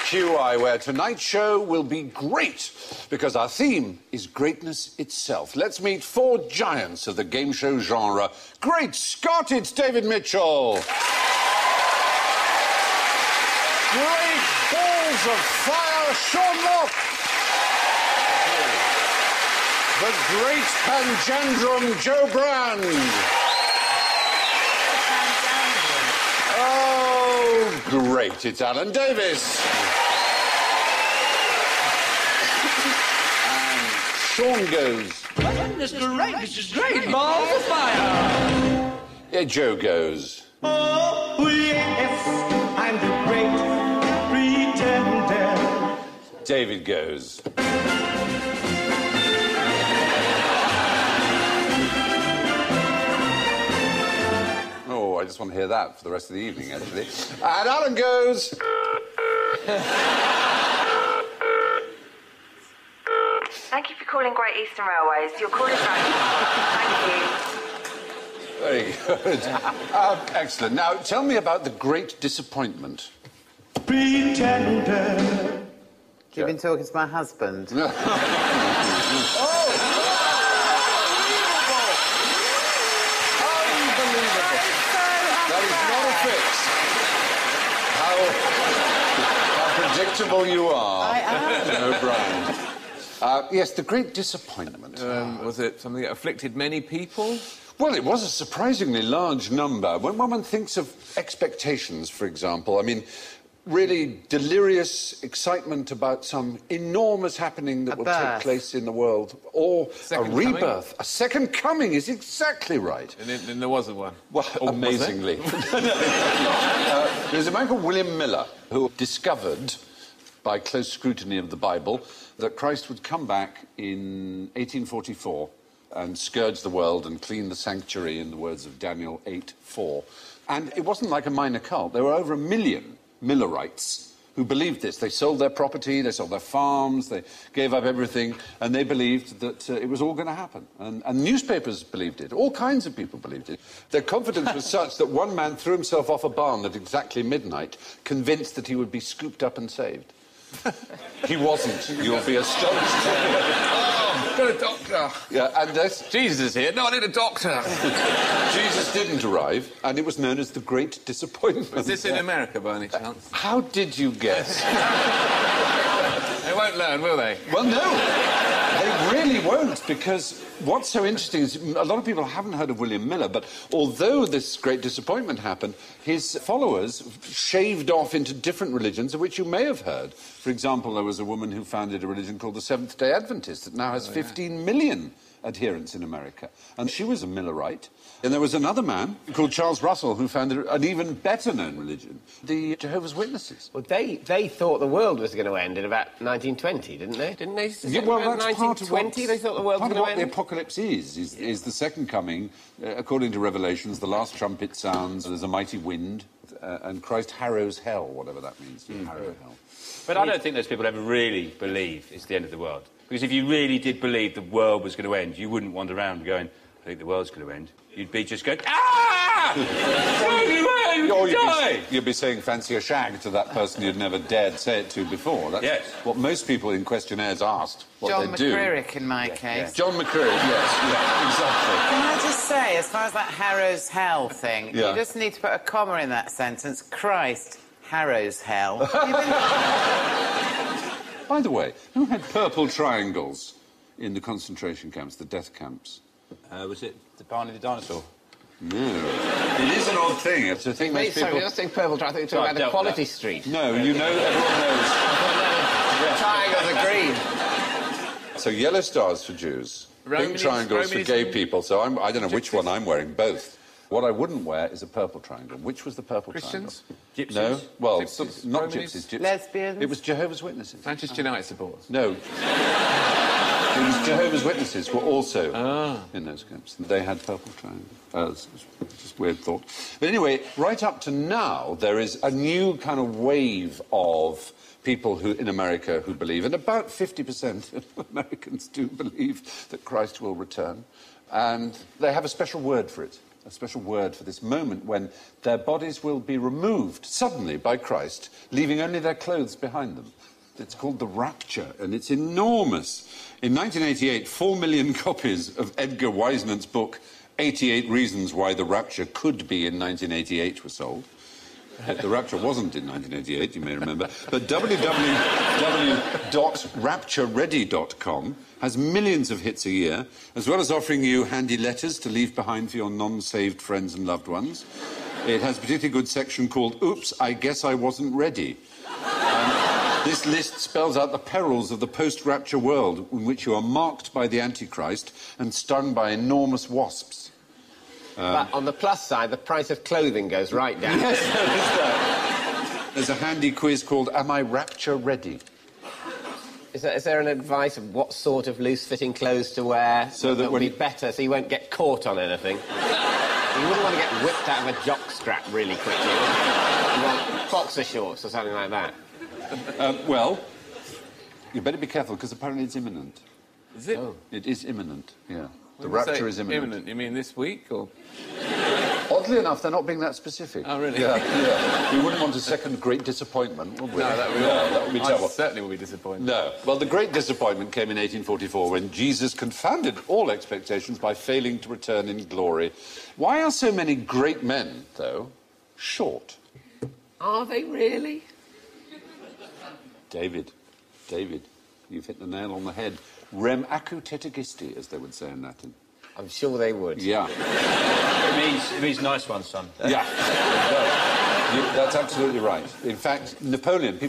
QI, where tonight's show will be great, because our theme is greatness itself. Let's meet four giants of the game show genre. Great Scott, it's David Mitchell. Great balls of fire, Sean Locke. The great Panjandrum, Joe Brand. Oh, great, it's Alan Davis. And Sean goes. This is great, balls of fire. Yeah, Joe goes. Oh, yes, I'm the great pretender. David goes. Oh, I just want to hear that for the rest of the evening, actually. And Alan goes. Thank you for calling Great Eastern Railways. Your call is right. Thank you. Very good. Excellent. Now, tell me about the great disappointment. Pretender. You've been talking to my husband. How predictable you are. I am. O'Brien. Yes, the great disappointment. Was it something that afflicted many people? Well, it was a surprisingly large number. When one thinks of expectations, for example, I mean, really delirious excitement about some enormous happening that will take place in the world, or a rebirth. A second coming is exactly right. And then there wasn't one. Well, amazingly. There's a man called William Miller who discovered, by close scrutiny of the Bible, that Christ would come back in 1844 and scourge the world and clean the sanctuary, in the words of Daniel 8:4. And it wasn't like a minor cult. There were over 1 million Millerites who believed this. They sold their property, they sold their farms, they gave up everything, and they believed that it was all going to happen. And newspapers believed it. All kinds of people believed it. Their confidence was such that one man threw himself off a barn at exactly midnight, convinced that he would be scooped up and saved. He wasn't. You'll be astonished. Oh, got a doctor. Yeah, and this... Jesus is here. No, I need a doctor. Jesus didn't arrive, and it was known as the Great Disappointment. Was this in America, by any chance? How did you guess? They won't learn, will they? Well, no. They really won't, because what's so interesting is a lot of people haven't heard of William Miller, but although this great disappointment happened, his followers shaved off into different religions, of which you may have heard. For example, there was a woman who founded a religion called the Seventh-day Adventist that now has 15 million adherents in America. And she was a Millerite. And there was another man called Charles Russell who founded an even better-known religion, the Jehovah's Witnesses. Well, they thought the world was going to end in about 1920, didn't they? Didn't they? Yeah, well, that's 1920, they thought the world was going to end? Part of what the apocalypse is the second coming. According to Revelations, the last trumpet sounds, there's a mighty wind, and Christ harrows hell, whatever that means, harrow hell. But I don't think those people ever really believe it's the end of the world. Because if you really did believe the world was going to end, you wouldn't wander around going, I think the world's going to end. You'd be just going, ah! You'd be saying fancy a shag to that person you'd never dared say it to before. That's what most people in questionnaires asked, what John they'd do. McCririck, in my case. Yeah. John McCririck, yes, exactly. Can I just say, as far as that harrows hell thing, you just need to put a comma in that sentence. Christ harrows hell. By the way, who had purple triangles in the concentration camps, the death camps? Was it Barney the dinosaur? No. It is an odd thing. It's a thing most people... Sorry, you're not saying purple triangle, you're talking about Equality Street. No, you know, everyone knows. Triangles are green. So yellow stars for Jews, pink triangles for gay people, so I don't know which one I'm wearing, both. What I wouldn't wear is a purple triangle. Which was the purple Christians? triangle? Gypsies? No? Well, Gypsies? not Romanies? gypsies. Lesbians? It was Jehovah's Witnesses. Manchester United supporters? No. It was Jehovah's Witnesses were also in those camps. They had purple triangles. Just a weird thought. But anyway, right up to now, there is a new kind of wave of people who, in America who believe, and about 50% of Americans do believe that Christ will return. And they have a special word for it. a special word for this moment when their bodies will be removed suddenly by Christ, leaving only their clothes behind them. It's called the rapture, and it's enormous. In 1988, 4 million copies of Edgar Wiseman's book, 88 Reasons Why the Rapture Could Be in 1988 were sold. The rapture wasn't in 1988, you may remember. But www.raptureready.com has millions of hits a year, as well as offering you handy letters to leave behind for your non-saved friends and loved ones. It has a particularly good section called Oops, I Guess I Wasn't Ready. This list spells out the perils of the post-rapture world in which you are marked by the Antichrist and stung by enormous wasps. But on the plus side, the price of clothing goes right down. Yes, there is that. There's a handy quiz called Am I Rapture Ready? Is there an advice of what sort of loose-fitting clothes to wear so that will be better, so you won't get caught on anything? You wouldn't want to get whipped out of a jock strap really quickly. You want boxer shorts or something like that. Well, you better be careful, because apparently it's imminent. Is it? Oh. It is imminent, yeah. The When you rapture say is imminent. Imminent, you mean this week, or...? Oddly enough, they're not being that specific. Oh, really? Yeah, yeah. We wouldn't want a second great disappointment, would we? No, that would be terrible. I certainly will be disappointed. No. Well, the great disappointment came in 1844 when Jesus confounded all expectations by failing to return in glory. Why are so many great men, though, short? Are they really? David, you've hit the nail on the head. Rem acu tetigisti, as they would say in Latin. I'm sure they would. Yeah. It means nice one, son. Yeah. That's absolutely right. In fact, Napoleon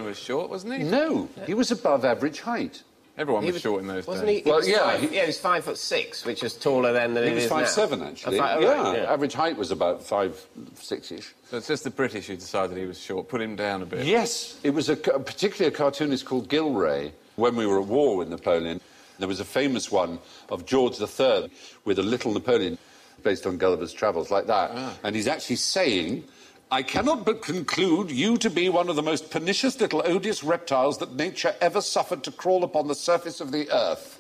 Was short, wasn't he? No, he was above average height. Everyone was short in those wasn't days. He? Well, was yeah, he was 5'6", which is taller than He was is 5'7", now. actually. Oh, Yeah, average height was about 5'6"-ish. So it's just the British who decided he was short, put him down a bit. Yes, it was particularly a cartoonist called Gilray. When we were at war with Napoleon, there was a famous one of George III with a little Napoleon based on Gulliver's Travels, like that. Ah. And he's actually saying, I cannot but conclude you to be one of the most pernicious little odious reptiles that nature ever suffered to crawl upon the surface of the earth.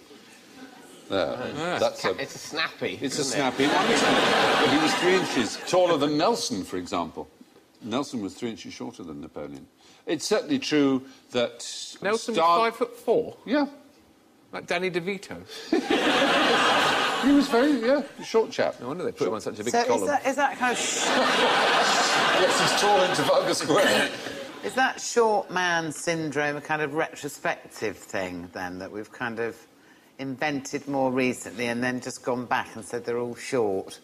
There. It's a snappy. It's a snappy one, isn't it? But he was 3 inches taller than Nelson, for example. Nelson was 3 inches shorter than Napoleon. It's certainly true that... Nelson was 5'4"? Yeah. Like Danny DeVito? He was very, short chap. No wonder they put him on such a big So column. is that kind of... Yes, he's tall in Trafalgar Square. Is that short man syndrome a kind of retrospective thing, then, that we've kind of invented more recently and then just gone back and said they're all short?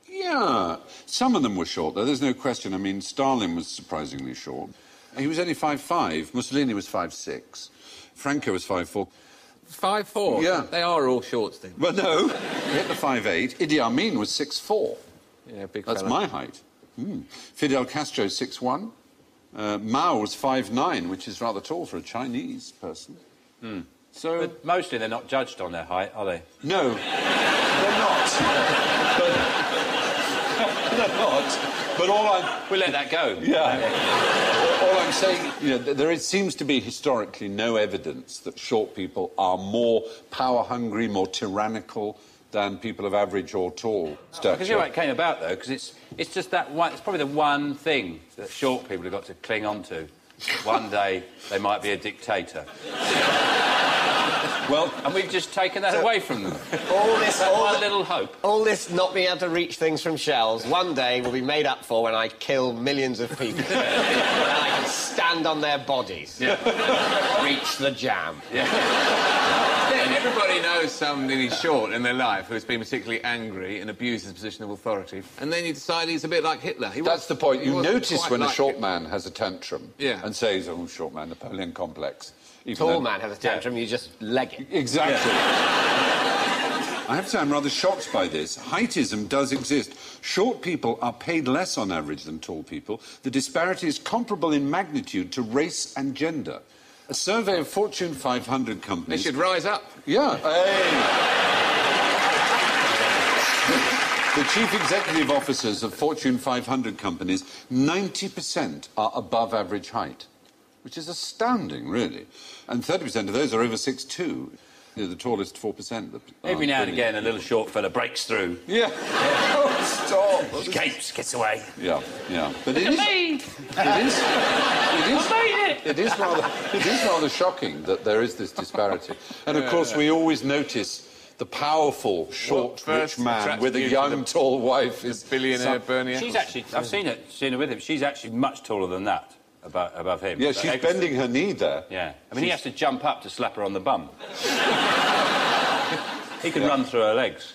Yeah. Some of them were short, though, there's no question. I mean, Stalin was surprisingly short. He was only 5'5". Mussolini was 5'6". Franco was 5'4". 5'4"? Yeah. They are all short, then. Well, no. He hit the 5'8". Idi Amin was 6'4". Yeah, big That's fella. my height. Fidel Castro, 6'1". Mao was 5'9", which is rather tall for a Chinese person. So... But mostly they're not judged on their height, are they? No, they're not. They're not. But all I'm... We'll let that go. Yeah. All I'm saying, there seems to be historically no evidence that short people are more power-hungry, more tyrannical than people of average or tall stature. Because you know how it came about, though, because it's just that one... It's probably the one thing that short people have got to cling on to. One day they might be a dictator. Well, and we've just taken that away from them. One little hope. All this not being able to reach things from shells, one day will be made up for when I kill millions of people. And I can stand on their bodies. Yeah. Reach the jam. Yeah, everybody knows somebody short in their life who's been particularly angry and abused his position of authority. And then you decide he's a bit like Hitler. That's the point. You notice when a short Hitler. man has a tantrum and says, oh, short man, Napoleon complex. Tall man has a tantrum, you just leg it. Exactly. I have to say I'm rather shocked by this. Heightism does exist. Short people are paid less on average than tall people. The disparity is comparable in magnitude to race and gender. A survey of Fortune 500 companies... They should rise up. Yeah. The chief executive officers of Fortune 500 companies, 90% are above average height, which is astounding, really. And 30% of those are over 6'2". The tallest 4%. Every now and again, a little short fella breaks through. Yeah. Stop. Escapes, gets away. Yeah, yeah. But it is rather shocking that there is this disparity. And, of course, we always notice the powerful, short, rich man with a young, tall wife is billionaire Bernie. She's actually, I've seen her with him. She's actually much taller than that, above him. Yeah, she's bending her knee there. Yeah. I mean, he has to jump up to slap her on the bum. He can run through her legs.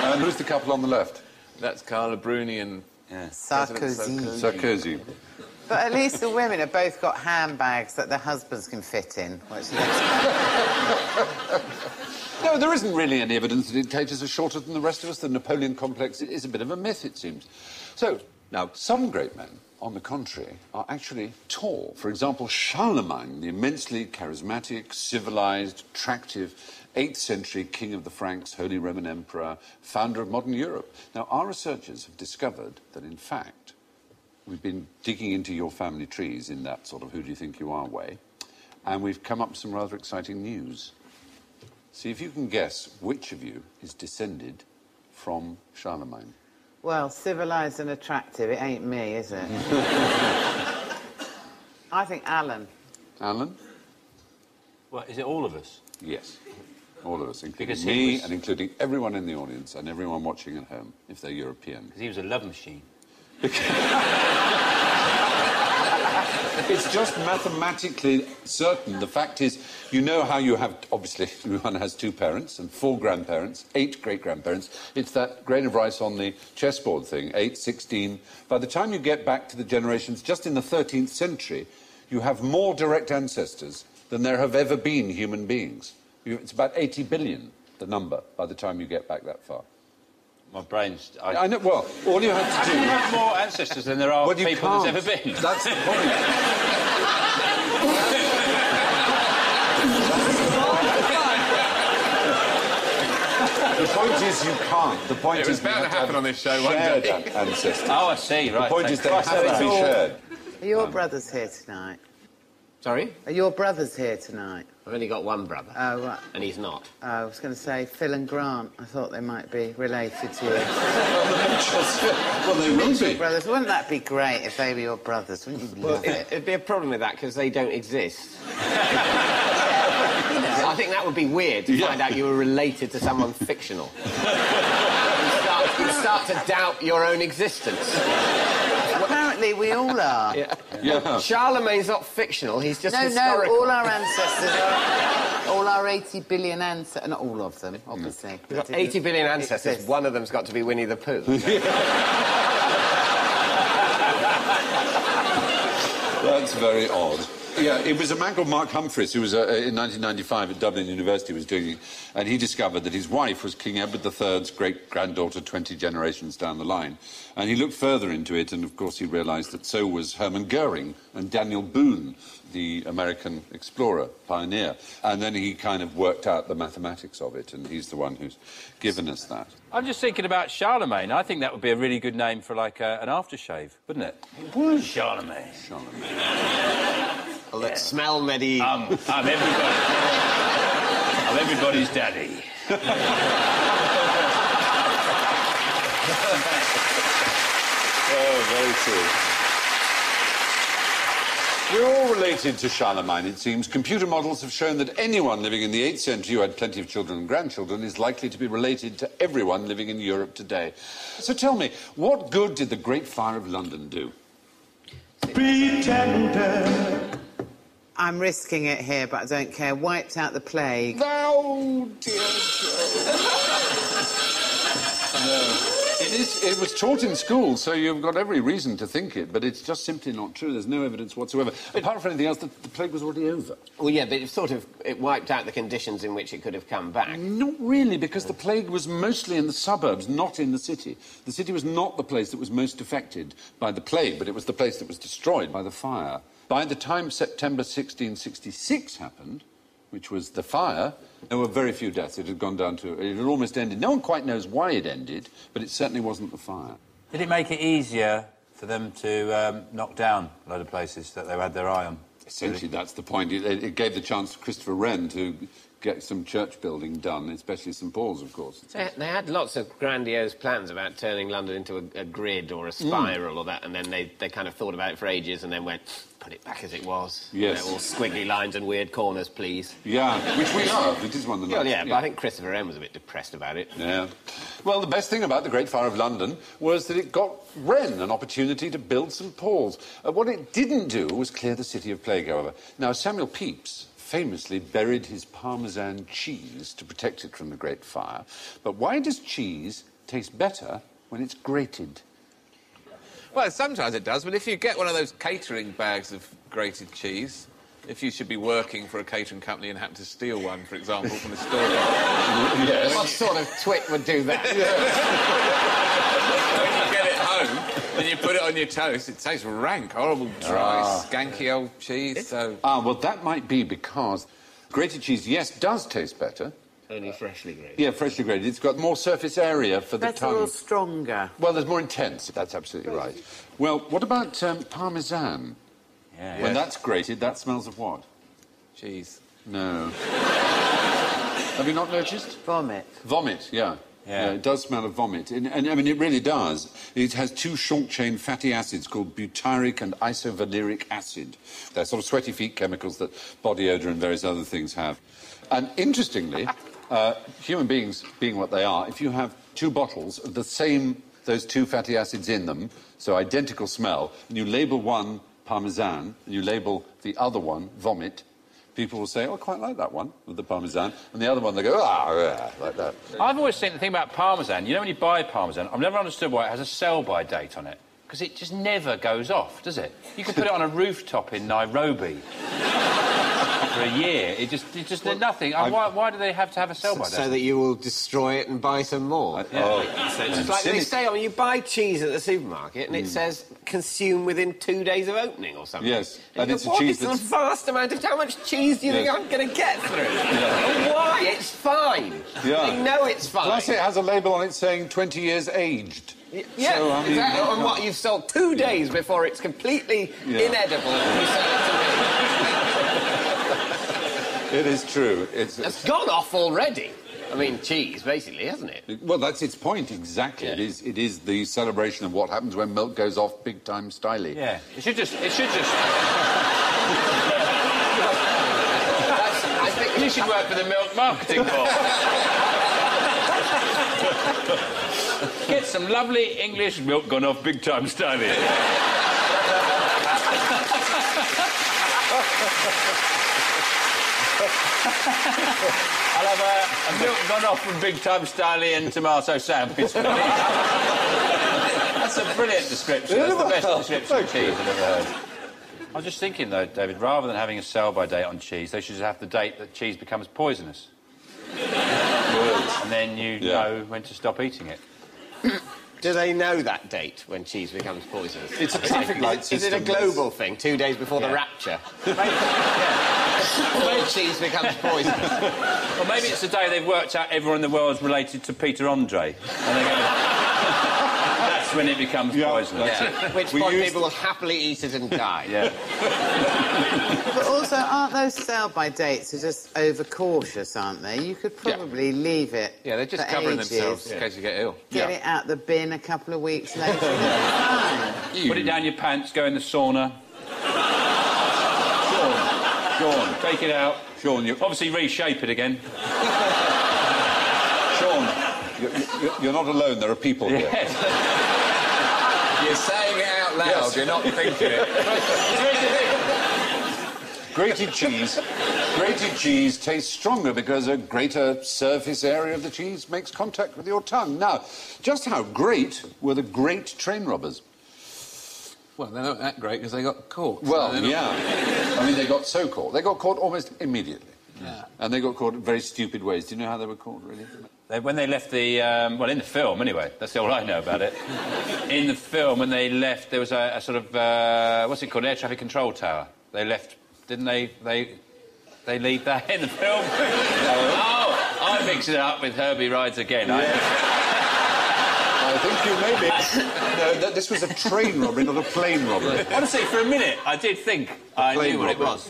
And who's the couple on the left? That's Carla Bruni and Sarkozy. But at least the women have both got handbags that their husbands can fit in. No, there isn't really any evidence that dictators are shorter than the rest of us. The Napoleon complex is a bit of a myth, it seems. So, now, some great men, on the contrary, are actually tall. For example, Charlemagne, the immensely charismatic, civilised, attractive 8th century king of the Franks, Holy Roman Emperor, founder of modern Europe. Now, our researchers have discovered that, in fact, we've been digging into your family trees in that sort of who-do-you-think-you-are way, and we've come up with some rather exciting news. See if you can guess which of you is descended from Charlemagne. Well, civilised and attractive, it ain't me, is it? I think Alan. Alan? Well, is it all of us? Yes. All of us, including Because me and including everyone in the audience and everyone watching at home, if they're European. Because he was a love machine. It's just mathematically certain. The fact is, you know how you have... Obviously, everyone has 2 parents and 4 grandparents, 8 great-grandparents. It's that grain of rice on the chessboard thing, 8, 16. By the time you get back to the generations just in the 13th century, you have more direct ancestors than there have ever been human beings. It's about 80 billion, the number, by the time you get back that far. My brain's... I know, well, all you have to do... You have more ancestors than there are people there's ever been. That's the point. The point is you can't. The point it was bound to happen on this show one day. Ancestors. Oh, I see, right. The point is they have to be shared. Are your brothers here tonight? Sorry? Are your brothers here tonight? I've only got one brother. Oh, right. And he's not. I was going to say Phil and Grant. I thought they might be related to you. Well, they will be. Brothers. Wouldn't that be great if they were your brothers? Wouldn't you love it? It'd be a problem with that because they don't exist. I think that would be weird to find out you were related to someone fictional. You start to doubt your own existence. Apparently, we all are. Yeah. Charlemagne's not fictional, he's just historical. No, all our ancestors are... All our 80 billion ancestors... Not all of them, obviously. We've got 80 billion ancestors, one of them's got to be Winnie the Pooh. That's very odd. Yeah, it was a man called Mark Humphreys who was, in 1995 at Dublin University, was doing it, and he discovered that his wife was King Edward III's great-granddaughter 20 generations down the line. And he looked further into it, and, of course, he realised that so was Hermann Goering and Daniel Boone, the American explorer, pioneer. And then he kind of worked out the mathematics of it, and he's the one who's given us that. I'm just thinking about Charlemagne. I think that would be a really good name for, like, an aftershave, wouldn't it? Charlemagne. Well, let's smell medieval. I'm everybody. I'm everybody's daddy. Oh, very true. We're all related to Charlemagne, it seems. Computer models have shown that anyone living in the 8th century who had plenty of children and grandchildren is likely to be related to everyone living in Europe today. So tell me, what good did the Great Fire of London do? Pretender. I'm risking it here, but I don't care. Wiped out the plague. Oh, dear Joe. It was taught in school, so you've got every reason to think it, but it's just simply not true. There's no evidence whatsoever. Apart from anything else, the plague was already over. Well, yeah, but it wiped out the conditions in which it could have come back. Not really, because the plague was mostly in the suburbs, not in the city. The city was not the place that was most affected by the plague, but it was the place that was destroyed by the fire. By the time September 1666 happened, which was the fire, there were very few deaths. It had gone down to... It had almost ended. No one quite knows why it ended, but it certainly wasn't the fire. Did it make it easier for them to knock down a load of places that they had their eye on? Essentially, that's the point. It gave the chance to Christopher Wren to get some church building done, especially St Paul's, of course. They had lots of grandiose plans about turning London into a grid or a spiral or that, and then they kind of thought about it for ages and then went, put it back as it was. Yes. You know, all squiggly lines and weird corners, please. Yeah, which we love. It is one of the Yeah, but I think Christopher M was a bit depressed about it. Yeah. Well, the best thing about the Great Fire of London was that it got Wren an opportunity to build St Paul's. What it didn't do was clear the city of plague, however. Now, Samuel Pepys famously buried his Parmesan cheese to protect it from the Great Fire. But why does cheese taste better when it's grated? Well, sometimes it does, but if you get one of those catering bags of grated cheese, if you should be working for a catering company and happen to steal one, for example, from a store... Yes. What sort of twit would do that? When you get it home and you put it on your toast, it tastes rank, horrible, dry, skanky old cheese, so... Well, that might be because grated cheese, yes, does taste better. Only freshly grated. Yeah, freshly grated. It's got more surface area for the Better tongue. or stronger? Well, there's more intense. That's absolutely right. Well, what about Parmesan? Yeah. When that's grated, that smells of what? Cheese. No. Have you not noticed? Vomit. Vomit, yeah. Yeah, it does smell of vomit. And I mean, it really does. It has two short-chain fatty acids called butyric and isovaleric acid. They're sort of sweaty feet chemicals that body odour and various other things have. And interestingly, human beings being what they are, if you have two bottles of the same, those two fatty acids in them, so identical smell, and you label one Parmesan, and you label the other one vomit, people will say, oh, I quite like that one, with the Parmesan, and the other one, they go, like that. I've always seen the thing about Parmesan, you know when you buy Parmesan, I've never understood why it has a sell-by date on it. Because it just never goes off, does it? You could put it on a rooftop in Nairobi for a year. It just did nothing. Why do they have to have a sell-by date? So that you will destroy it and buy some more. So it's like they say, you buy cheese at the supermarket and it says consume within 2 days of opening or something. Yes, and it's a cheese that's... a vast amount of... How much cheese do you think I'm going to get through? And why? It's fine. Yeah. They know it's fine. Plus it has a label on it saying 20 years aged. Yeah, so, I mean, exactly. And what, you've sold 2 days before it's completely inedible and you sell it to me. It is true. It's gone off already. I mean, cheese, basically, hasn't it? Well, that's its point, exactly. Yeah. It is the celebration of what happens when milk goes off big-time styly. Yeah. It should just... I think You should work for the Milk Marketing Board. Get some lovely English milk gone off big-time styling. I'll have a milk gone off from big-time styling and tomato sandwich. That's a brilliant description. That's the best description of cheese I've ever heard. I was just thinking, though, David, rather than having a sell-by date on cheese, they should just have the date that cheese becomes poisonous. And then you know when to stop eating it. Do they know that date when cheese becomes poisonous? It's a traffic light system. Is it a global thing, 2 days before the rapture? When cheese becomes poisonous. Or maybe it's the day they've worked out everyone in the world's related to Peter Andre. And they go, that's when it becomes poisonous. At which point people will happily eat it and die. Yeah. But also, aren't those sell-by dates are just overcautious, aren't they? You could probably leave it. Yeah, they're just for covering ages, themselves in case you get ill. Get it out the bin a couple of weeks later. Fine. Put it down your pants, go in the sauna. Sean, take it out. Sean, you... Obviously reshape it again. Sean, you're not alone. There are people here. Yes. You're saying it out loud, you're not thinking it. Grated cheese tastes stronger because a greater surface area of the cheese makes contact with your tongue. Now, just how great were the great train robbers? Well, they're not that great because they got caught. Well, so yeah. I mean, they got so caught. They got caught almost immediately. Yeah. And they got caught in very stupid ways. Do you know how they were caught, really? When they left the... well, in the film, anyway. That's all I know about it. In the film, when they left, there was a sort of... what's it called? Air traffic control tower. They left... Didn't they leave that in the film? Oh, I mixed it up with Herbie Rides Again. I think you may be. No, this was a train robbery, not a plane robbery. Honestly, for a minute, I did think I knew what it was.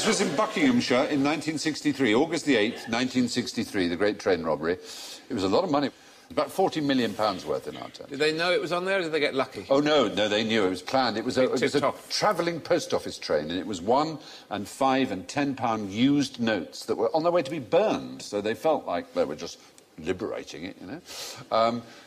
This was in Buckinghamshire in 1963, August the 8th, 1963, the Great Train Robbery. It was a lot of money. About £40 million worth in our terms. Did they know it was on there, or did they get lucky? Oh, no, they knew. It was planned. It was a travelling post office train, and it was £1 and £5 and £10 used notes that were on their way to be burned, so they felt like they were just liberating it, you know.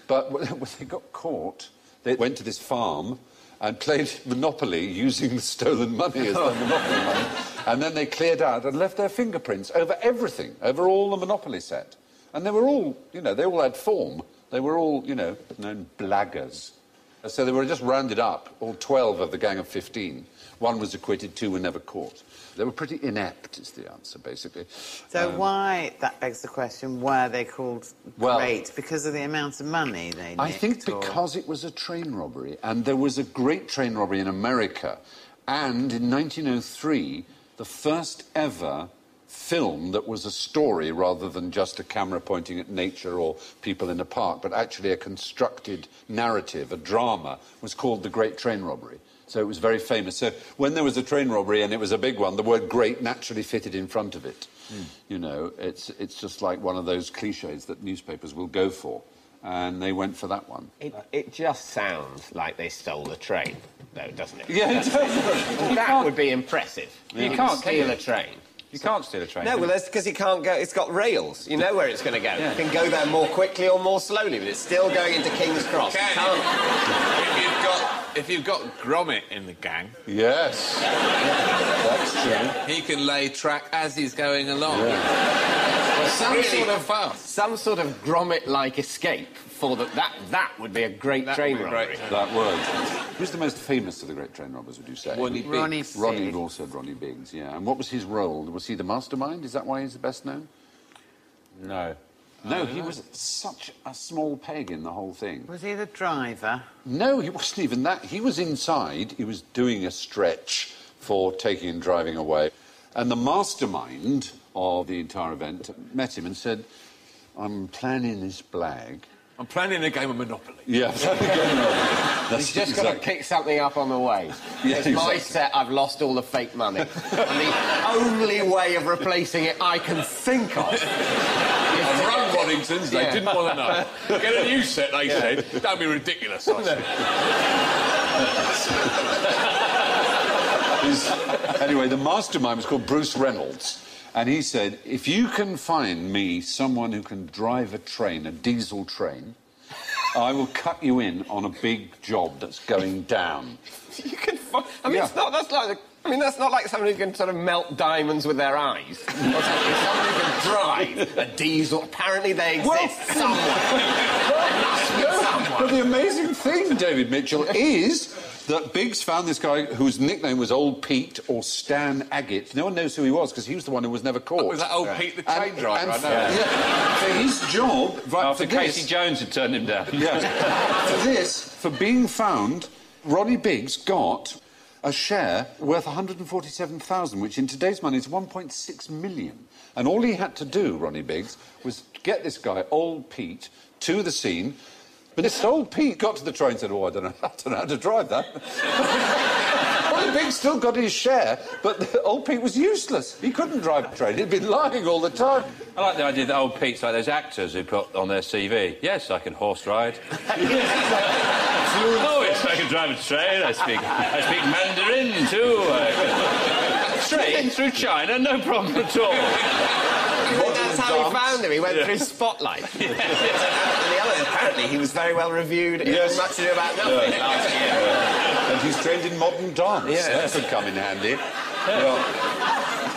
But when they got caught, they went to this farm and played Monopoly using the stolen money as their Monopoly money, and then they cleared out and left their fingerprints over everything, over all the Monopoly set. And they were all, you know, they all had form. They were all, you know, known blaggers. So they were just rounded up, all 12 of the gang of 15. One was acquitted, 2 were never caught. They were pretty inept, is the answer, basically. So why, that begs the question, why are they called great? Because of the amount of money they nicked? I think because it was a train robbery, and there was a great train robbery in America, and in 1903, the first ever film that was a story rather than just a camera pointing at nature or people in a park, but actually a constructed narrative, a drama, was called The Great Train Robbery. So it was very famous. So when there was a train robbery and it was a big one, the word great naturally fitted in front of it. You know, it's just like one of those cliches that newspapers will go for. And they went for that one. It just sounds like they stole the train, though, doesn't it? Yeah, it does. That would be impressive. You can't steal a train. You can't steal a train. No, well, that's because you can't go... It's got rails. You know where it's going to go. Yeah. You can go there more quickly or more slowly, but it's still going into King's Cross. If you've got Gromit in the gang... Yes. That's true. He can lay track as he's going along. Yeah. Well, some sort of Gromit-like escape for that would be a great train robbery. That would. Who's the most famous of the great train robbers, would you say? Ronnie Biggs. Ronnie, you all said Ronnie Biggs, yeah. And what was his role? Was he the mastermind? Is that why he's the best known? No. No, he was such a small peg in the whole thing. Was he the driver? No, he wasn't even that. He was inside. He was doing a stretch for taking and driving away. And the mastermind of the entire event met him and said, I'm planning this blag. I'm planning a game of Monopoly. Yeah, He's just got to pick something up on the way. Yeah, it's my set, I've lost all the fake money. And the only way of replacing it I can think of... I've run Waddington's, they didn't want to know. Get a new set, they said. Don't be ridiculous, I said. Anyway, the mastermind was called Bruce Reynolds. And he said, if you can find me someone who can drive a train, a diesel train, I will cut you in on a big job that's going down. You can find... I mean, it's not... That's like... that's not like someone who can sort of melt diamonds with their eyes. Someone who can drive a diesel. Apparently they exist somewhere. But the amazing thing, David Mitchell, is that Biggs found this guy whose nickname was Old Pete or Stan Agate. No one knows who he was because he was the one who was never caught. Oh, was that Old Pete the train driver? I know. Yeah. So his job... After Casey Jones had turned him down. Yeah. For being found, Ronnie Biggs got a share worth 147,000, which in today's money is 1.6 million. And all he had to do, Ronnie Biggs, was get this guy, Old Pete, to the scene. But this Old Pete got to the train and said, oh, I don't know how to drive that. Ronnie Biggs still got his share, but Old Pete was useless. He couldn't drive the train. He'd been lying all the time. I like the idea that Old Pete's like those actors who put on their CV, yes, I can horse ride. Oh, yes, I can drive a train. I speak Mandarin, too. Train through China, no problem at all. That's how he found him. He went through Spotlight. And the other, apparently, he was very well reviewed in Much Ado About Nothing last year. And he's trained in modern dance. That would come in handy. Well,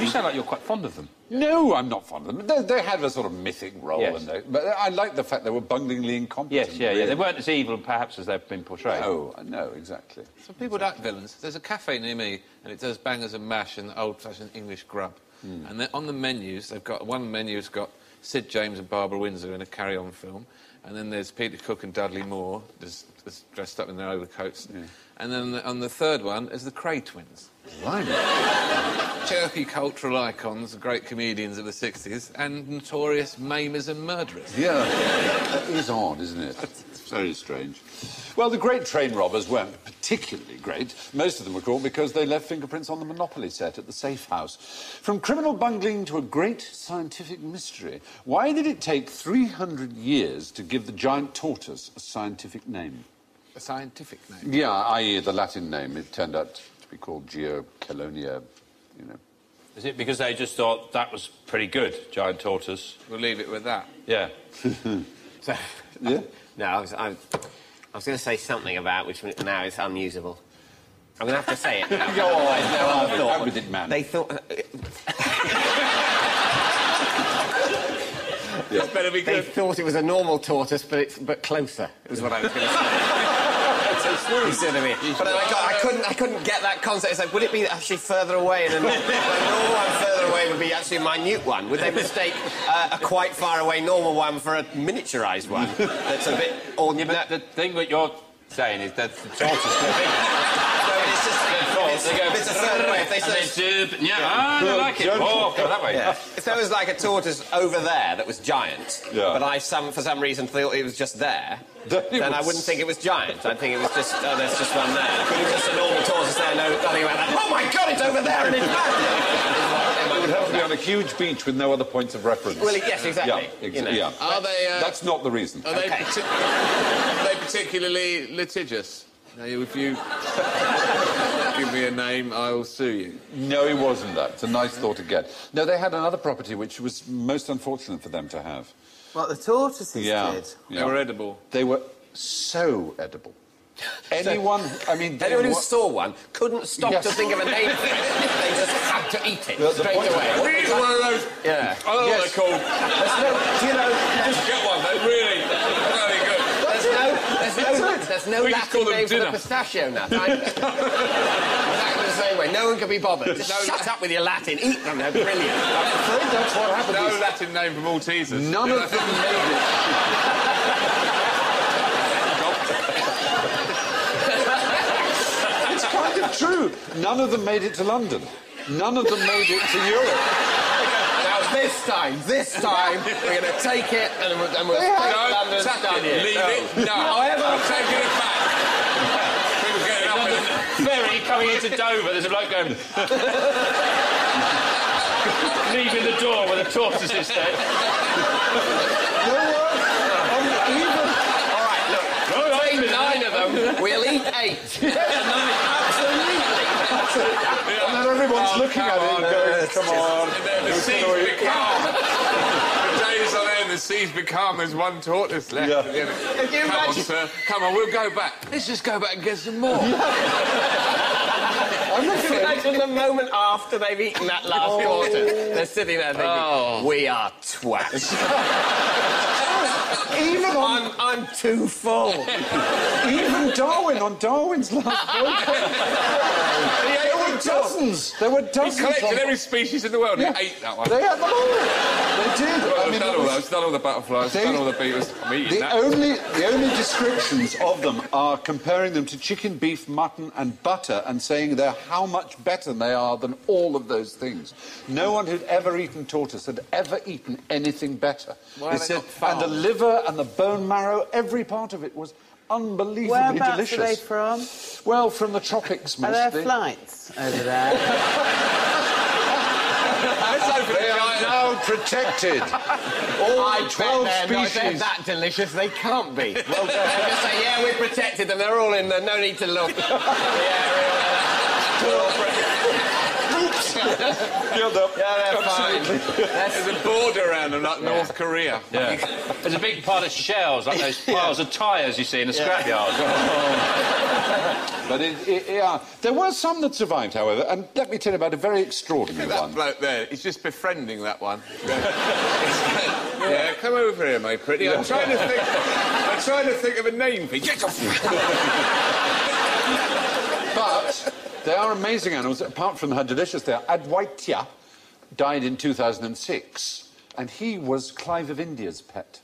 you sound like you're quite fond of them. No, I'm not fond of them. They had a sort of mythic role. Yes. But I like the fact they were bunglingly incompetent. Yes, yeah. They weren't as evil, perhaps, as they've been portrayed. No, exactly. Some people like villains. There's a cafe near me, and it does bangers and mash and old-fashioned English grub. And then on the menus, they've got... One menu's got Sid James and Barbara Windsor in a Carry On film. And then there's Peter Cook and Dudley Moore, just dressed up in their overcoats. Yeah. And then on the third one is the Cray Twins. Right. Cherokee cultural icons, great comedians of the 60s, and notorious maimers and murderers. Yeah, that is odd, isn't it? Very strange. Well, the great train robbers weren't particularly great. Most of them were caught because they left fingerprints on the Monopoly set at the safe house. From criminal bungling to a great scientific mystery, why did it take 300 years to give the giant tortoise a scientific name? A scientific name? Yeah, i.e. the Latin name. It turned out to be called Geochelonia, you know. Is it because they just thought that was pretty good, giant tortoise? We'll leave it with that. Yeah. So, Yeah? no, I was going to say something about which now is unusable. I'm going to have to say it now. Go on. I thought. Out with it, man. They thought... It's better be They good. thought it was a normal tortoise, but closer, is what I was going to say. You see what I mean? But I couldn't get that concept. It's like, would it be actually further away? And a normal one further away would be actually a minute one. Would they mistake a quite far away normal one for a miniaturised one that's a bit ordinary? Yeah, but the thing that you're saying is that the tortoise... If it's a certain way, if they say... I don't like it. Oh, go that way. Yeah. If there was like a tortoise over there that was giant, but for some reason thought it was just there, then I wouldn't think it was giant. I'd think it was just, there's just one there. But it was just a normal tortoise there, nothing about that. Oh my God, it's over there and it's back! It would have to be on a huge beach with no other points of reference. Well, yes, exactly. Yeah, yeah. Are they... That's not the reason. Are they, are they particularly litigious? Now, if you give me a name, I will sue you. No, it wasn't that. It's a nice thought again. No, they had another property which was most unfortunate for them to have. What, the tortoises did? Yeah. They were edible. They were so edible. Anyone, I mean... Anyone who saw one couldn't stop Yes. to think of a name for it. They just had to eat it The straight point away. of- Really one of those... Yeah. I don't know what they're called. There's no, do you know, Just get one, they're really very good. there's no We just call Latin them name for the dinner. pistachio nut. Exactly the same way. No one can be bothered. Just shut up with your Latin. Eat them. They're brilliant. I'm afraid that's what happened. No Latin name for Maltesers. None of them made it. It's kind of true. None of them made it to London. None of them made it to Europe. Now this time, we're going to take it and we'll They take have- London Tuck done it, leave it. No. However, I'm taking it back. People getting up in Ferry coming into Dover, there's a bloke going... leaving the door where the tortoise is there. all right, look, take 9 of them, we'll eat 8. Absolutely. And then everyone's looking at it and going, come on. And then the seas become... The days on end, the seas become, there's one tortoise left. Yeah. At the end. Can you Come on, imagine? sir. Come on, we'll go back. Let's just go back and get some more. Can you imagine the moment after they've eaten that last tortoise? They're sitting there thinking, we are twats. I'm too full. Even Darwin, on Darwin's last there were dozens. There were He dozens. collected every species in the world and he ate that one. They had them all. They did. Well, I mean, I've done it all was- those, done all the butterflies, They- done all the beetles. I'm eating that. The only descriptions of them are comparing them to chicken, beef, mutton and butter and saying they're how much better they are than all of those things. No one who'd ever eaten tortoise had ever eaten anything better. Why are they not and the farmed? liver and the bone marrow, every part of it was unbelievably Whereabouts delicious. are they from? Well, from the tropics Are mostly. there flights over there? Let's open They the are giant... now protected. All 12 species. They're that delicious, they can't be. Well, they just say, yeah, we protected them, they're all in there, no need to look. Yeah, they're fine. There's a border around them, like North Korea. Yeah. There's a big pile of shells, like those piles of tyres you see in a scrapyard. But there were some that survived, however, and let me tell you about a very extraordinary That one. bloke there, he's just befriending that one. Yeah, come over here, my pretty. I'm trying to think of a name for you. But they are amazing animals, apart from how delicious they are. Adwaita died in 2006, and he was Clive of India's pet.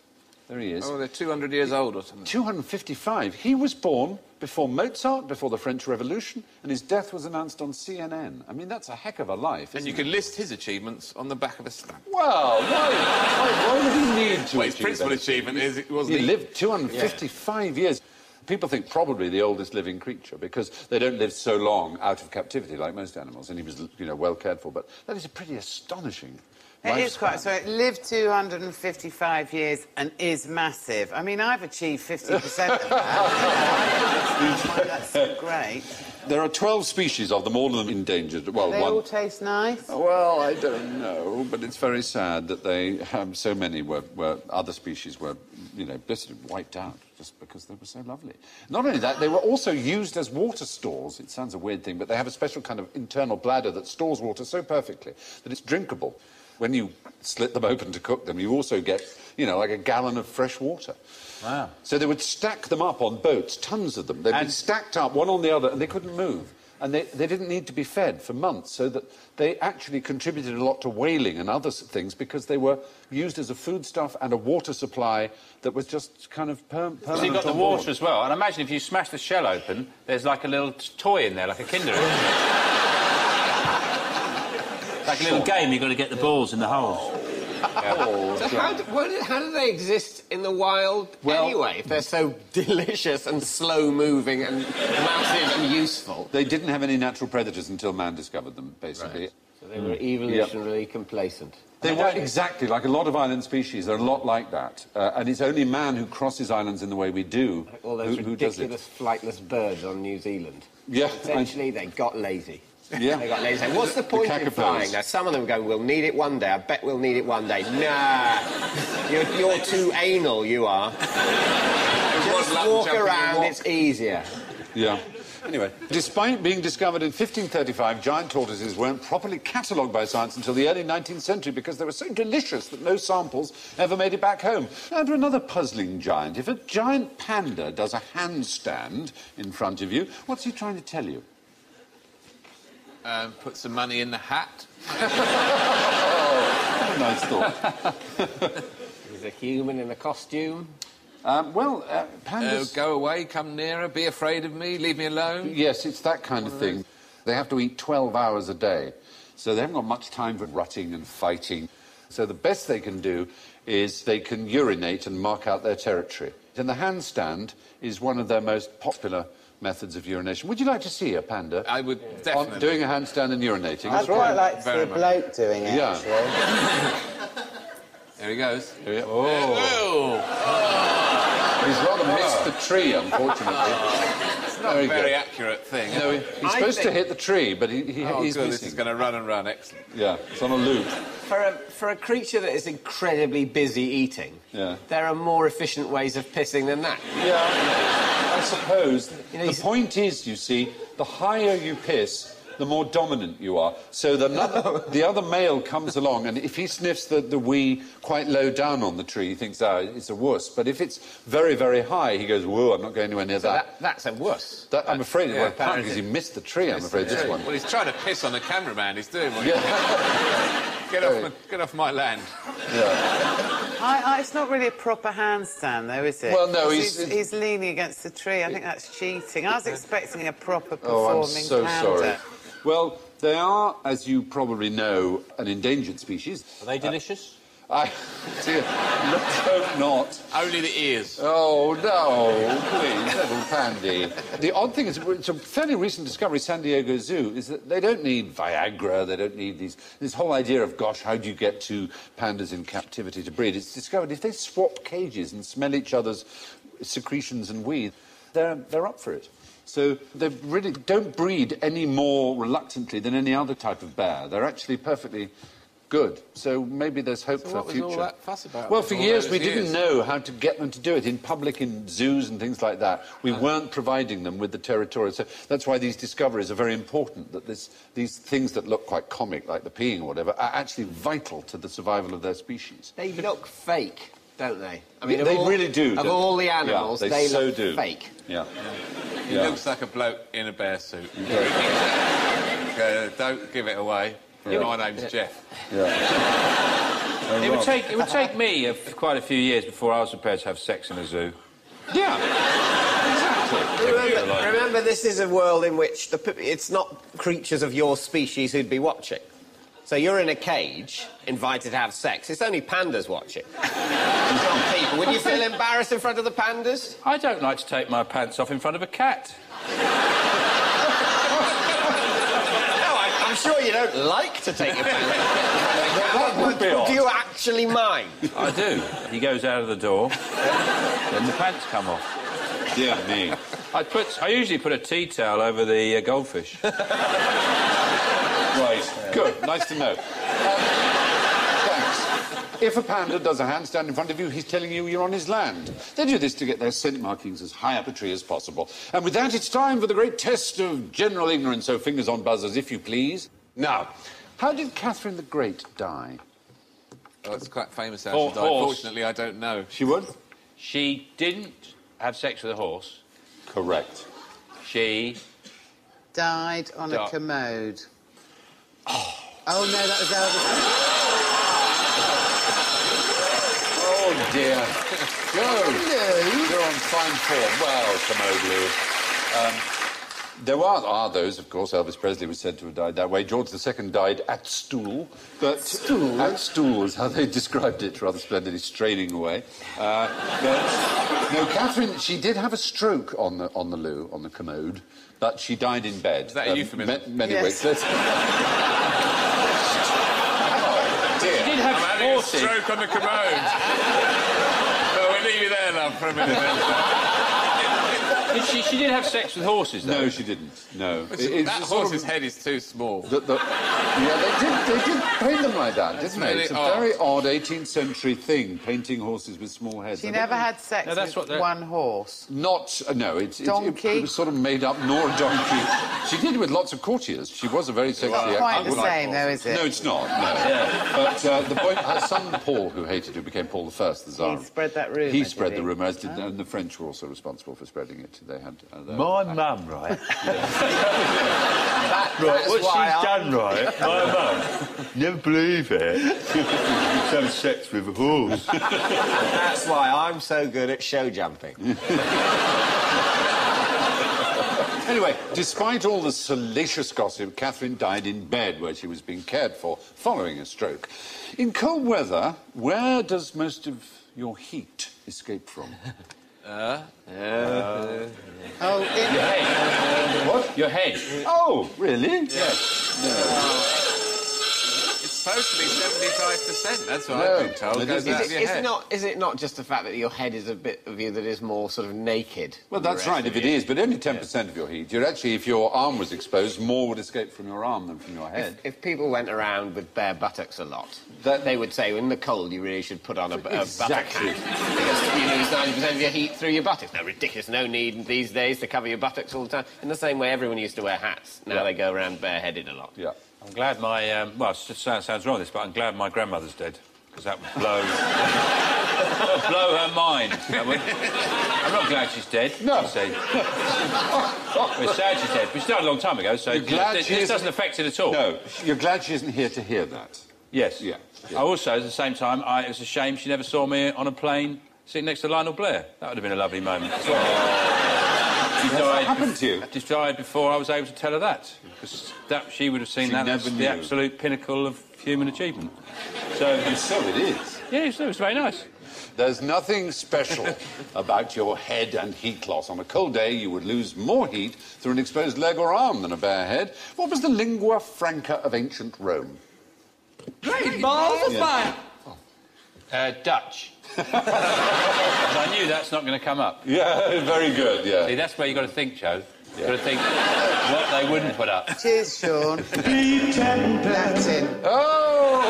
There he is. Oh, they're 200 years old or something. 255. He was born before Mozart, before the French Revolution, and his death was announced on CNN. I mean, that's a heck of a life, And you can list his achievements on the back of a slab. Well, why would he need to Well, his achieve principal anything? achievement is it wasn't He lived 255 years. People think probably the oldest living creature because they don't live so long out of captivity like most animals, and he was, well cared for. But that is a pretty astonishing It is quite... lifespan. So it lived 255 years and is massive. I mean, I've achieved 50% of that. That's great. There are 12 species of them, all of them endangered. Well, They one... all taste nice? Well, I don't know, but it's very sad that they so many were other species were, basically wiped out just because they were so lovely. Not only that, they were also used as water stores. It sounds a weird thing, but they have a special kind of internal bladder that stores water so perfectly that it's drinkable. When you slit them open to cook them, you also get, like a gallon of fresh water. Wow. So they would stack them up on boats, tons of them. They'd be stacked up one on the other, and they couldn't move. And they didn't need to be fed for months, so that they actually contributed a lot to whaling and other things because they were used as a foodstuff and a water supply that was just kind of permanent. So you've got the on board. water as well. And imagine if you smash the shell open, there's like a little toy in there, like a Kinder. Like a little game, you've got to get the balls in the holes. So how do they exist in the wild anyway, if they're so delicious and slow-moving and massive and useful? They didn't have any natural predators until man discovered them, basically. Right. So they were evolutionarily complacent. They were exactly like a lot of island species. They're a lot like that. And it's only man who crosses islands in the way we do Like all those who does it. ridiculous flightless birds on New Zealand. Yeah. Essentially, they got lazy. Yeah. They got lazy. What's the point in caterpillars. flying? Now, some of them go, we'll need it one day. I bet we'll need it one day. Nah. You're too anal, you are. Just walk around, it's easier. Yeah. Anyway, despite being discovered in 1535, giant tortoises weren't properly catalogued by science until the early 19th century because they were so delicious that no samples ever made it back home. Now to another puzzling giant. If a giant panda does a handstand in front of you, what's he trying to tell you? Put some money in the hat. Oh, nice thought. There's a human in a costume. Pandas... Go away, come nearer, be afraid of me, leave me alone. Yes, it's that kind of thing. They have to eat 12 hours a day, so they haven't got much time for rutting and fighting. So the best they can do is they can urinate and mark out their territory. And the handstand is one of their most popular methods of urination. Would you like to see a panda? I would definitely. Doing a handstand and urinating. I'd quite like to see a bloke doing it, Yeah. actually. There he goes. Oh. He's rather missed the tree, unfortunately. It's not a very accurate thing. No, he's supposed to hit the tree, but he's good, missing. this is going to run and run. Excellent. Yeah, it's on a loop. For a creature that is incredibly busy eating, there are more efficient ways of pissing than that. Yeah, I suppose. The point is, you see, the higher you piss, the more dominant you are. So the other male comes along, and if he sniffs the wee quite low down on the tree, he thinks, it's a wuss. But if it's very, very high, he goes, whoa, I'm not going anywhere near that. That's a wuss. I'm afraid it won't count because he missed the tree, I'm afraid, this one. Well, he's trying to piss on the cameraman. He's doing what Get off my land. Yeah. It's not really a proper handstand, though, is it? Well, no, he's leaning against the tree. I think that's cheating. I was expecting a proper I'm performing so panda. sorry. Well, they are, as you probably know, an endangered species. Are they delicious? Dear, let's hope not. Only the ears. Oh, no, please, little Pandy. The odd thing is, it's a fairly recent discovery, San Diego Zoo, is that they don't need Viagra, they don't need this whole idea of, gosh, how do you get two pandas in captivity to breed? It's discovered if they swap cages and smell each other's secretions and wee, they're up for it. So they really don't breed any more reluctantly than any other type of bear. They're actually perfectly good. So maybe there's hope for what the future. was all that fuss about? Well, for All years those we didn't know how to get them to do it in public, in zoos and things like that. We weren't providing them with the territorial. So that's why these discoveries are very important, that these things that look quite comic, like the peeing or whatever, are actually vital to the survival of their species. They look fake, don't they? I mean, they really do. Of all the animals, they so look do. fake. Yeah. He looks like a bloke in a bear suit. Don't give it away. My name's Jeff. Yeah. It would take me quite a few years before I was prepared to have sex in a zoo. Yeah, exactly. Remember, this is a world in which it's not creatures of your species who'd be watching. So you're in a cage, invited to have sex. It's only pandas watching. It's not people. Would you feel embarrassed in front of the pandas? I don't like to take my pants off in front of a cat. I'm sure you don't like to take your pants off. But do you actually mind? I do. He goes out of the door, then the pants come off. Dear me. I usually put a tea towel over the goldfish. Right, good, nice to know. Thanks. If a panda does a handstand in front of you, he's telling you you're on his land. They do this to get their scent markings as high up a tree as possible. And with that, it's time for the great test of general ignorance, so fingers on buzzers, if you please. Now, how did Catherine the Great die? Oh, it's quite famous how she died. Unfortunately, I don't know. She would? She didn't have sex with a horse. Correct. She... Died on a commode. Oh, no, that was Elvis. Oh, dear. You're on fine form. Well, commode, Lou. There are those, of course. Elvis Presley was said to have died that way. George II died at stool. But stool? At stool is how they described it, rather splendidly, straining away. But no, Catherine, she did have a stroke on the commode, but she died in bed. Is that a euphemism? Many Yes. ways. She did have a stroke on the commode. No, we'll leave you there, love, for a minute. She did have sex with horses, though. No, she didn't. No. That horse's head is too small. Yeah, they did paint them like that, didn't they? Really It's a very odd 18th century thing, painting horses with small heads. She never had sex with one horse. Donkey? It was sort of made up, nor a donkey. She did with lots of courtiers. She was a very sexy actress. Not quite the same, though, is it? No, it's not, no. Yeah. But the point, her son Paul, who hated it, became Paul I, the Tsar. He spread that rumour, He spread did the he? rumour, as did, and the French were also responsible for spreading it. They had... My mum, right? That's What why she's done, right? My mum, never believe it. She's having sex with a horse. That's why I'm so good at show jumping. Anyway, despite all the salacious gossip, Catherine died in bed where she was being cared for following a stroke. In cold weather, where does most of your heat escape from? Oh, Your head. What? Your head. Oh, really? Yes. It's supposed to be 75%, that's what No, I've been told. it Goes isn't. out of your head. Is it not just the fact that your head is a bit of you that is more sort of naked? Well, that's right, if it is, but only 10% of your heat. You're actually, if your arm was exposed, more would escape from your arm than from your head. If people went around with bare buttocks a lot, they would say, in the cold, you really should put on a buttock Exactly. hat. Because you lose 90% of your heat through your buttocks. No, ridiculous. No need these days to cover your buttocks all the time. In the same way everyone used to wear hats. Now they go around bareheaded a lot. Yeah. I'm glad my... well, it sounds wrong, this, but I'm glad my grandmother's dead. Because that would blow... blow her mind. That would. I'm not glad she's dead. No. She's sad she's dead. But she died a long time ago, so this doesn't affect it at all. No, you're glad she isn't here to hear that. Yes. Yeah. I also, at the same time, it was a shame she never saw me on a plane sitting next to Lionel Blair. That would have been a lovely moment. She died. What happened to you? She died before I was able to tell her that. Because she would have seen that as the absolute pinnacle of human achievement. So it is. Yeah, it was very nice. There's nothing special about your head and heat loss. On a cold day, you would lose more heat through an exposed leg or arm than a bare head. What was the lingua franca of ancient Rome? Great balls of fire! Dutch. I knew that's not going to come up. Yeah, very good, yeah. See, that's where you've got to think, Joe. You've got to think what they wouldn't put up. Cheers, Sean. Latin. Oh!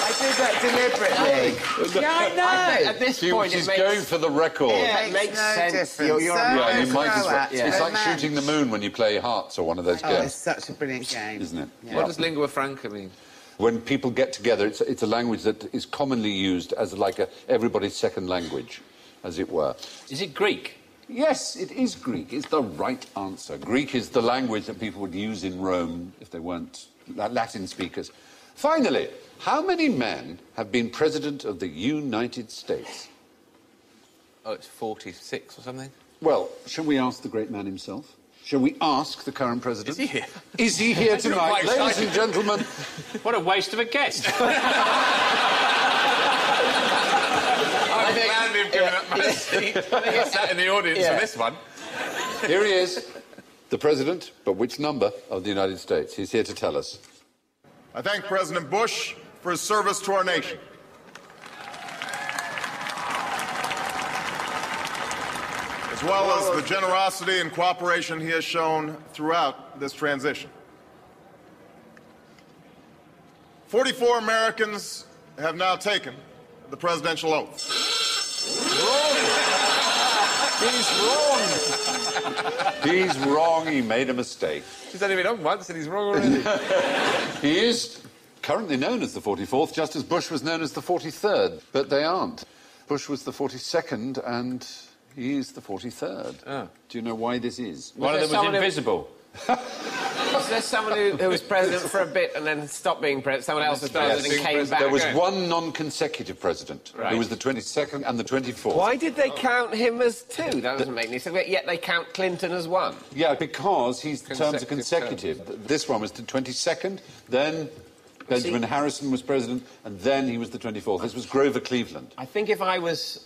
I did that deliberately. Yeah, I know! At this point, She's going for the record. Yeah, it makes no sense. difference. You might as well. Yeah. It's like shooting the moon when you play Hearts or one of those Oh, it's games, such a brilliant game. isn't it? Yeah. What does lingua franca mean? When people get together, it's a language that is commonly used as like everybody's second language, as it were. Is it Greek? Yes, it is Greek. It's the right answer. Greek is the language that people would use in Rome if they weren't Latin speakers. Finally, how many men have been president of the United States? Oh, it's 46 or something. Well, shall we ask the great man himself? Shall we ask the current president? Is he here? Is he here tonight? quite Ladies excited. and gentlemen, What a waste of a guest. I'm glad we've given up my seat. I think he sat in the audience for this one. here he is, the president, but which number of the United States? He's here to tell us. I thank President Bush for his service to our nation. As well as the generosity and cooperation he has shown throughout this transition. 44 Americans have now taken the presidential oath. He's wrong. He made a mistake. He's only been on once and he's wrong already. He is currently known as the 44th, just as Bush was known as the 43rd, but they aren't. Bush was the 42nd and he's the 43rd. Oh. Do you know why this is? One of them was invisible. Was there someone who was president for a bit and then stopped being president? Someone else was president and came back? There was one non-consecutive president, Right. who was the 22nd and the 24th. Why did they count him as two? That doesn't make any sense. Yet they count Clinton as one. Yeah, because his terms are Consecutive consecutive. This one was the 22nd, then Benjamin Harrison was president, and then he was the 24th. This was Grover Cleveland. I think if I was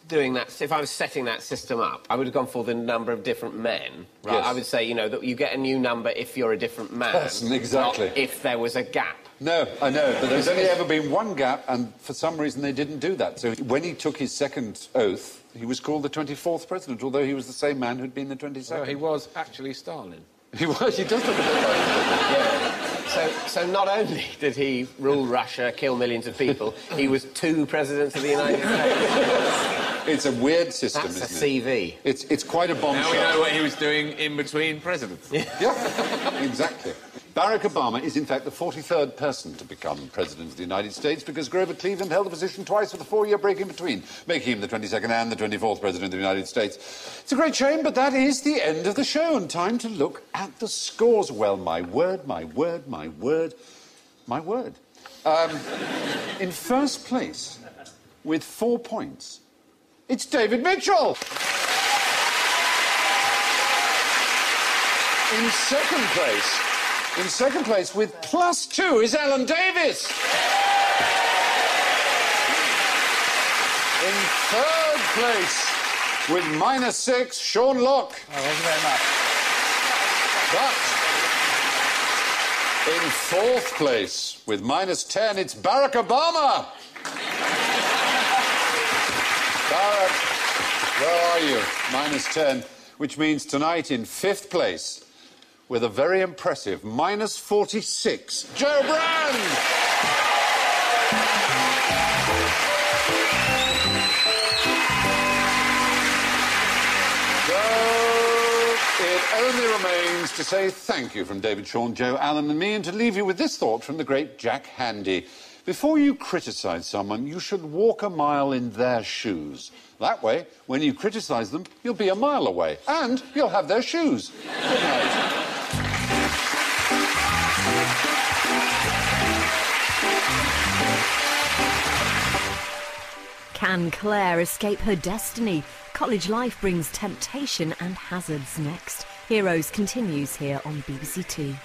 doing that, if I was setting that system up, I would have gone for the number of different men. Right? Yes. I would say, you know, that you get a new number if you're a different man. Person, exactly. Not if there was a gap. No, I know, but there's only ever been one gap, and for some reason they didn't do that. So when he took his second oath, he was called the 24th president, although he was the same man who'd been the 22nd. So he was actually Stalin. He was. He does look a bit like Yeah. So not only did he rule Russia, kill millions of people, he was two presidents of the United States. It's a weird system, That's a isn't it? CV. It's quite a bombshell. Now we know what he was doing in between presidents. Yeah, exactly. Barack Obama is, in fact, the 43rd person to become president of the United States because Grover Cleveland held the position twice with a 4-year break in between, making him the 22nd and the 24th president of the United States. It's a great shame, but that is the end of the show, and time to look at the scores. Well, my word, my word, my word, my word. In first place, with 4 points, it's David Mitchell. In second place, with +2, is Alan Davis. In third place, with -6, Sean Locke. Oh, thank you very much. But in fourth place, with -10, it's Barack Obama. Barack, where are you? -10, which means tonight in fifth place, with a very impressive -46, Joe Brand. So it only remains to say thank you from David, Sean, Joe, Alan and me, and to leave you with this thought from the great Jack Handy. Before you criticise someone, you should walk a mile in their shoes. That way, when you criticise them, you'll be a mile away, and you'll have their shoes. Good night. Can Claire escape her destiny? College life brings temptation and hazards next. Heroes continues here on BBC Two.